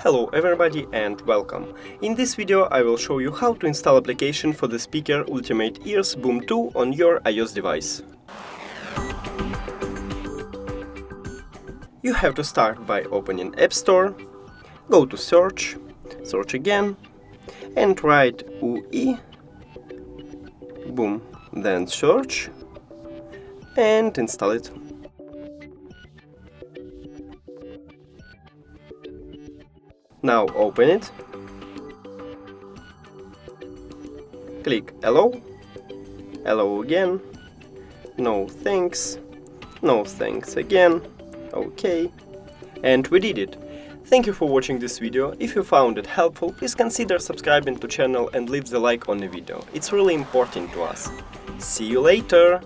Hello everybody and welcome. In this video I will show you how to install application for the speaker Ultiamate Ears Boom 2 on your iOS device. You have to start by opening App Store, go to search again, and write UI Boom, then search and install it. Now open it, click Allow, Allow again, no thanks again, OK, and we did it. Thank you for watching this video. If you found it helpful, please consider subscribing to channel and leave the like on the video. It's really important to us. See you later!